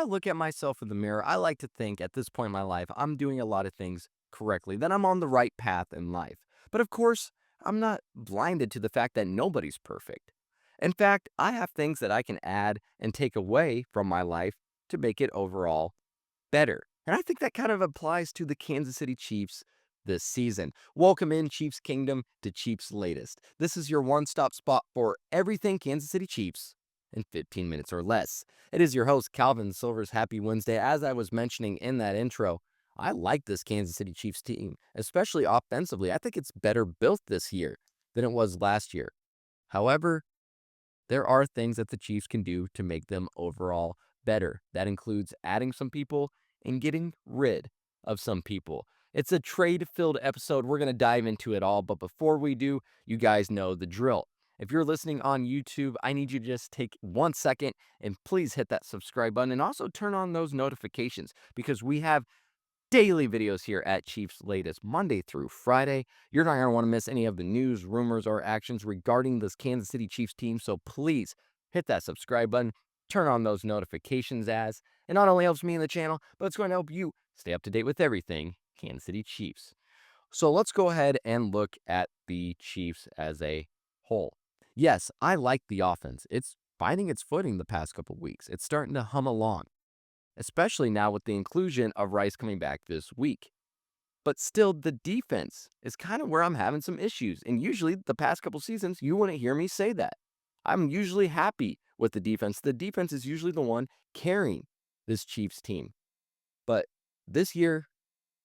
I look at myself in the mirror, I like to think at this point in my life, I'm doing a lot of things correctly, that I'm on the right path in life. But of course, I'm not blinded to the fact that nobody's perfect. In fact, I have things that I can add and take away from my life to make it overall better. And I think that kind of applies to the Kansas City Chiefs this season. Welcome in Chiefs Kingdom to Chiefs Latest. This is your one-stop spot for everything Kansas City Chiefs in 15 minutes or less. It is your host, Calvin Silver's Happy Wednesday. As I was mentioning in that intro, I like this Kansas City Chiefs team, especially offensively. I think it's better built this year than it was last year. However, there are things that the Chiefs can do to make them overall better. That includes adding some people and getting rid of some people. It's a trade-filled episode. We're going to dive into it all. But before we do, you guys know the drill. If you're listening on YouTube, I need you to just take 1 second and please hit that subscribe button and also turn on those notifications because we have daily videos here at Chiefs Latest, Monday through Friday. You're not going to want to miss any of the news, rumors, or actions regarding this Kansas City Chiefs team, so please hit that subscribe button, turn on those notifications as it not only helps me in the channel, but it's going to help you stay up to date with everything Kansas City Chiefs. So let's go ahead and look at the Chiefs as a whole. Yes, I like the offense. It's finding its footing the past couple weeks. It's starting to hum along, especially now with the inclusion of Rice coming back this week. But still, the defense is kind of where I'm having some issues. And usually, the past couple seasons, you wouldn't hear me say that. I'm usually happy with the defense. The defense is usually the one carrying this Chiefs team. But this year,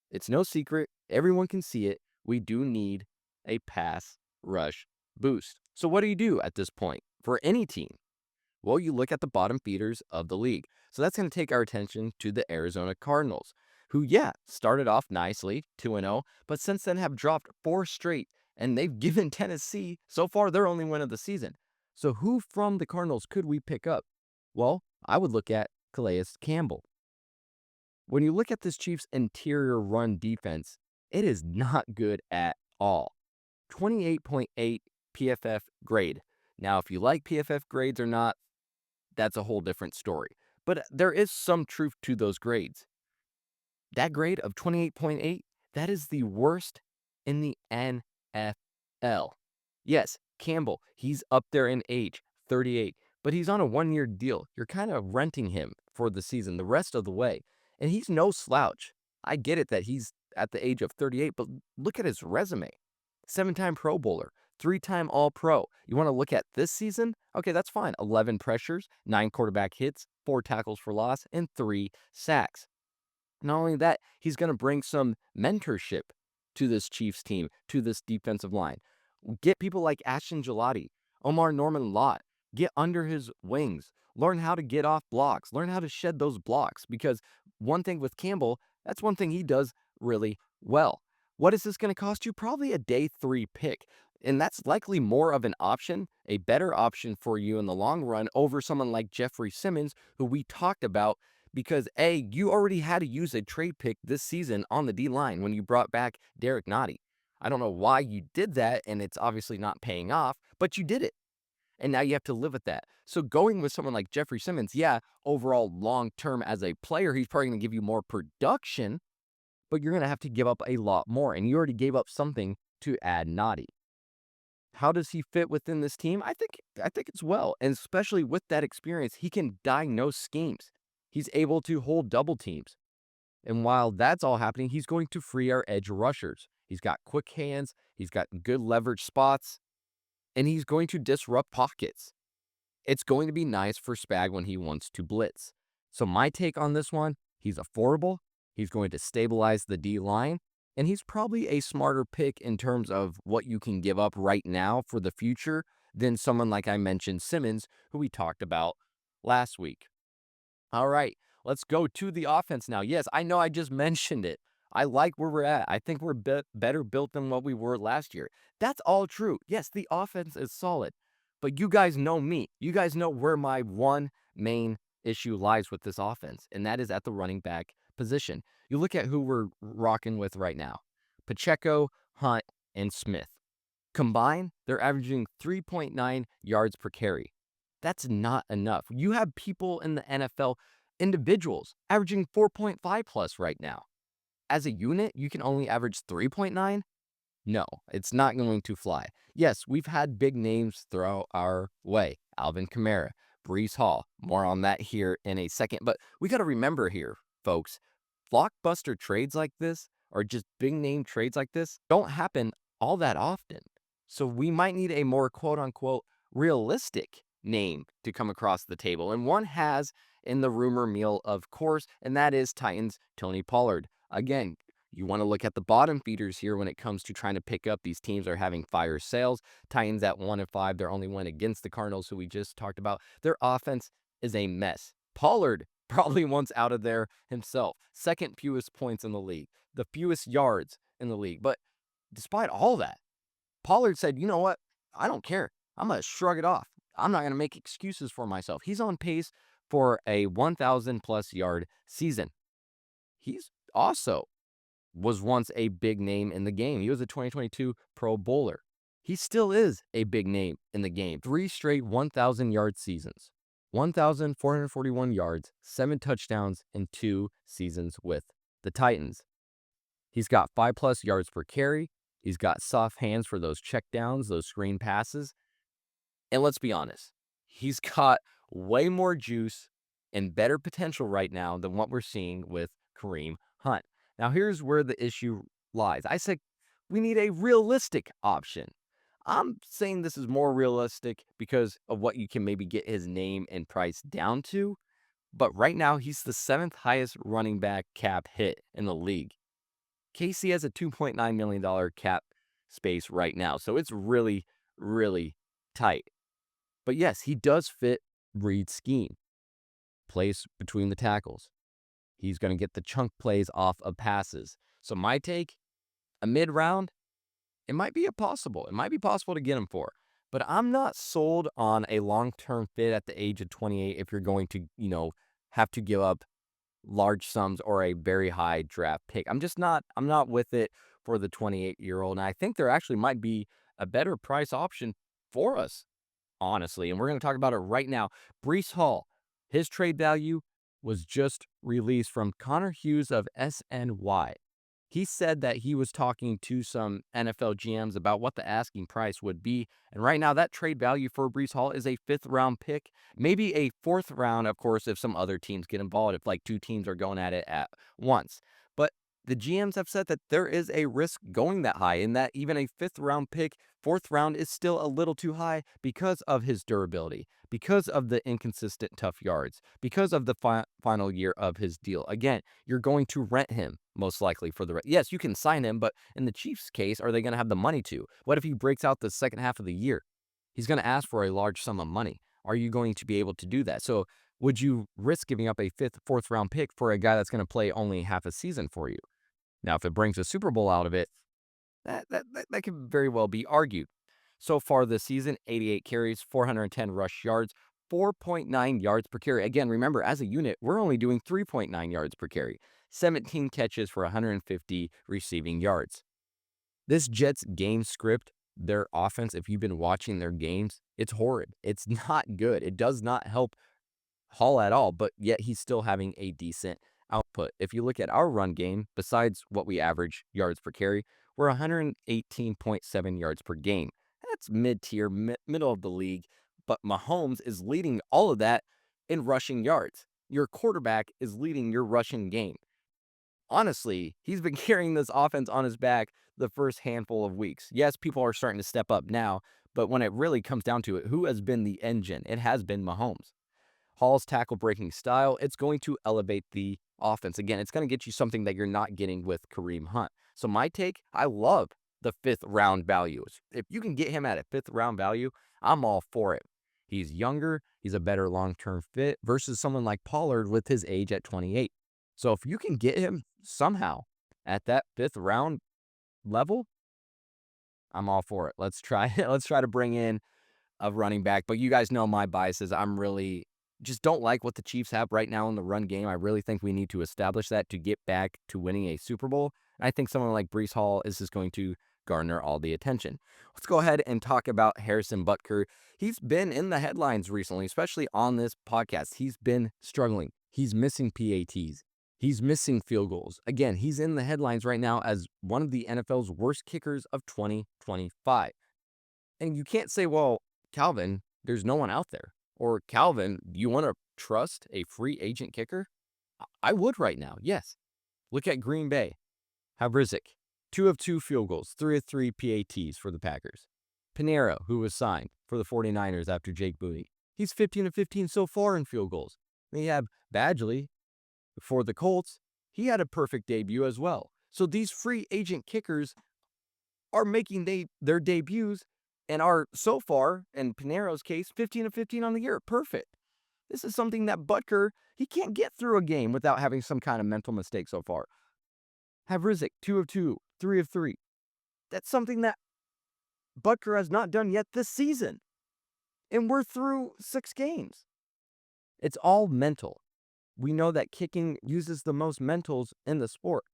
it's no secret. Everyone can see it. We do need a pass rush boost. So what do you do at this point for any team? Well, you look at the bottom feeders of the league. So that's going to take our attention to the Arizona Cardinals, who, yeah, started off nicely, 2-0, but since then have dropped 4 straight, and they've given Tennessee, so far, their only win of the season. So who from the Cardinals could we pick up? Well, I would look at Calais Campbell. When you look at this Chiefs interior run defense, it is not good at all. 28.8 PFF grade. Now, if you like PFF grades or not, that's a whole different story. But there is some truth to those grades. That grade of 28.8, that is the worst in the NFL. Yes, Campbell, he's up there in age, 38, but he's on a 1-year deal. You're kind of renting him for the season, the rest of the way. And he's no slouch. I get it that he's at the age of 38, but look at his resume. 7-time Pro Bowler, 3-time All-Pro. You want to look at this season? Okay, that's fine. 11 pressures, 9 quarterback hits, 4 tackles for loss, and 3 sacks. Not only that, he's going to bring some mentorship to this Chiefs team, to this defensive line. Get people like Ashton Gelati, Omar Norman Lott, get under his wings. Learn how to get off blocks. Learn how to shed those blocks. Because one thing with Campbell, that's one thing he does really well. What is this going to cost you? Probably a day 3 pick. And that's likely more of an option, a better option for you in the long run over someone like Jeffrey Simmons, who we talked about because A, you already had to use a trade pick this season on the D-line when you brought back Derek Nottie. I don't know why you did that, and it's obviously not paying off, but you did it. And now you have to live with that. So going with someone like Jeffrey Simmons, yeah, overall long-term as a player, he's probably going to give you more production, but you're going to have to give up a lot more, and you already gave up something to add Nottie. How does he fit within this team? I think it's well, and especially with that experience, he can diagnose schemes. He's able to hold double teams. And while that's all happening, he's going to free our edge rushers. He's got quick hands, he's got good leverage spots, and he's going to disrupt pockets. It's going to be nice for Spag when he wants to blitz. So my take on this one, he's affordable, he's going to stabilize the D-line, and he's probably a smarter pick in terms of what you can give up right now for the future than someone like I mentioned, Simmons, who we talked about last week. All right, let's go to the offense now. Yes, I know I just mentioned it. I like where we're at. I think we're better built than what we were last year. That's all true. Yes, the offense is solid. But you guys know me. You guys know where my one main issue lies with this offense, and that is at the running back position. You look at who we're rocking with right now. Pacheco, Hunt, and Smith. Combined, they're averaging 3.9 yards per carry. That's not enough. You have people in the NFL Individuals averaging 4.5 plus right now. As a unit, you can only average 3.9. No, it's not going to fly. Yes, we've had big names throw our way. Alvin Kamara, Breece Hall. More on that here in a second. But we got to remember here, folks, blockbuster trades like this, or just big name trades like this, don't happen all that often. So we might need a more quote unquote realistic name to come across the table. And one has in the rumor mill, of course, and that is Titans Tony Pollard. Again, you want to look at the bottom feeders here when it comes to trying to pick up. These teams are having fire sales. Titans at 1-5. They're only one against the Cardinals, who we just talked about. Their offense is a mess. Pollard probably wants out of there himself. Second fewest points in the league, the fewest yards in the league. But despite all that, Pollard said, you know what? I don't care. I'm going to shrug it off. I'm not going to make excuses for myself. He's on pace for a 1,000 plus yard season. He's also was once a big name in the game. He was a 2022 Pro Bowler. He still is a big name in the game. 3 straight 1,000 yard seasons, 1,441 yards, 7 touchdowns in 2 seasons with the Titans. He's got 5 plus yards per carry. He's got soft hands for those checkdowns, those screen passes. And let's be honest, he's got way more juice and better potential right now than what we're seeing with Kareem Hunt. Now, here's where the issue lies. I said we need a realistic option. I'm saying this is more realistic because of what you can maybe get his name and price down to. But right now, he's the 7th highest running back cap hit in the league. KC has a $2.9 million cap space right now. So it's really, really tight. But yes, he does fit Reed's scheme. Plays between the tackles. He's going to get the chunk plays off of passes. So my take, a mid-round, it might be possible. It might be possible to get him for. But I'm not sold on a long-term fit at the age of 28 if you're going to, have to give up large sums or a very high draft pick. I'm not with it for the 28-year-old. And I think there actually might be a better price option for us, honestly. And we're going to talk about it right now. Breece Hall, his trade value was just released from Connor Hughes of SNY. He said that he was talking to some NFL GMs about what the asking price would be. And right now, that trade value for Breece Hall is a 5th round pick, maybe a 4th round, of course, if some other teams get involved, if like 2 teams are going at it at once. But the GMs have said that there is a risk going that high, and that even a 5th round pick, 4th round is still a little too high because of his durability, because of the inconsistent tough yards, because of the final year of his deal. Again, you're going to rent him most likely for the rest. Yes, you can sign him, but in the Chiefs' case, are they going to have the money to? What if he breaks out the second half of the year? He's going to ask for a large sum of money. Are you going to be able to do that? So would you risk giving up a 5th, 4th round pick for a guy that's going to play only half a season for you? Now, if it brings a Super Bowl out of it, that could very well be argued. So far this season, 88 carries, 410 rush yards, 4.9 yards per carry. Again, remember, as a unit, we're only doing 3.9 yards per carry, 17 catches for 150 receiving yards. This Jets game script, their offense, if you've been watching their games, it's horrid. It's not good. It does not help Hall at all, but yet he's still having a decent output. If you look at our run game, besides what we average yards per carry, we're 118.7 yards per game. That's mid-tier, middle of the league, but Mahomes is leading all of that in rushing yards. Your quarterback is leading your rushing game. Honestly, he's been carrying this offense on his back the first handful of weeks. Yes, people are starting to step up now, but when it really comes down to it, who has been the engine? It has been Mahomes. Hall's tackle breaking style, it's going to elevate the offense. Again, it's going to get you something that you're not getting with Kareem Hunt. So my take, I love the 5th round value. If you can get him at a 5th round value, I'm all for it. He's younger, he's a better long-term fit versus someone like Pollard with his age at 28. So if you can get him somehow at that 5th round level, I'm all for it. Let's try to bring in a running back. But you guys know my biases. I'm really just don't like what the Chiefs have right now in the run game. I really think we need to establish that to get back to winning a Super Bowl. And I think someone like Breece Hall is just going to garner all the attention. Let's go ahead and talk about Harrison Butker. He's been in the headlines recently, especially on this podcast. He's been struggling. He's missing PATs. He's missing field goals. Again, he's in the headlines right now as one of the NFL's worst kickers of 2025. And you can't say, well, Calvin, there's no one out there. Or Calvin, you want to trust a free agent kicker? I would right now, yes. Look at Green Bay. Havrizik, 2 of 2 field goals, 3 of 3 PATs for the Packers. Pinero, who was signed for the 49ers after Jake Booty. He's 15 of 15 so far in field goals. Then you have Badgley for the Colts. He had a perfect debut as well. So these free agent kickers are making their debuts and are so far, in Pinero's case, 15 of 15 on the year. Perfect. This is something that Butker, he can't get through a game without having some kind of mental mistake so far. Havrizik, 2 of 2, 3 of 3. That's something that Butker has not done yet this season. And we're through 6 games. It's all mental. We know that kicking uses the most mentals in the sport.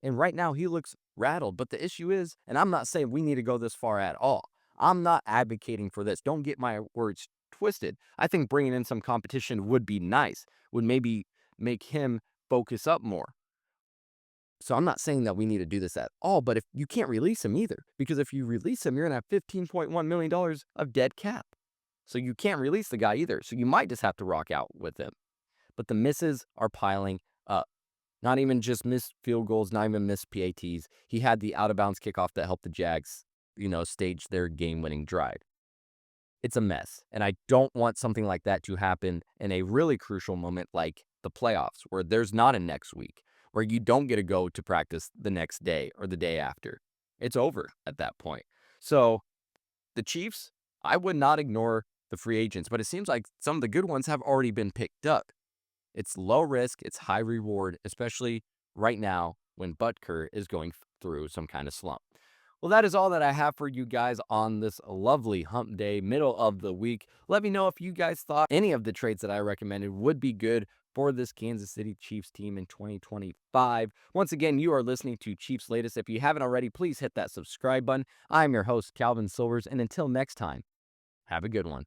And right now he looks rattled. But the issue is, and I'm not saying we need to go this far at all. I'm not advocating for this. Don't get my words twisted. I think bringing in some competition would be nice, would maybe make him focus up more. So I'm not saying that we need to do this at all, but if you can't release him either, because if you release him, you're going to have $15.1 million of dead cap. So you can't release the guy either. So you might just have to rock out with him. But the misses are piling up. Not even just missed field goals, not even missed PATs. He had the out-of-bounds kickoff that helped the Jags, stage their game-winning drive. It's a mess, and I don't want something like that to happen in a really crucial moment like the playoffs, where there's not a next week, where you don't get to go to practice the next day or the day after. It's over at that point. So the Chiefs, I would not ignore the free agents, but it seems like some of the good ones have already been picked up. It's low risk, it's high reward, especially right now when Butker is going through some kind of slump. Well, that is all that I have for you guys on this lovely hump day, middle of the week. Let me know if you guys thought any of the trades that I recommended would be good for this Kansas City Chiefs team in 2025. Once again, you are listening to Cheifs Latest. If you haven't already, please hit that subscribe button. I'm your host, Calvin Silvers, and until next time, have a good one.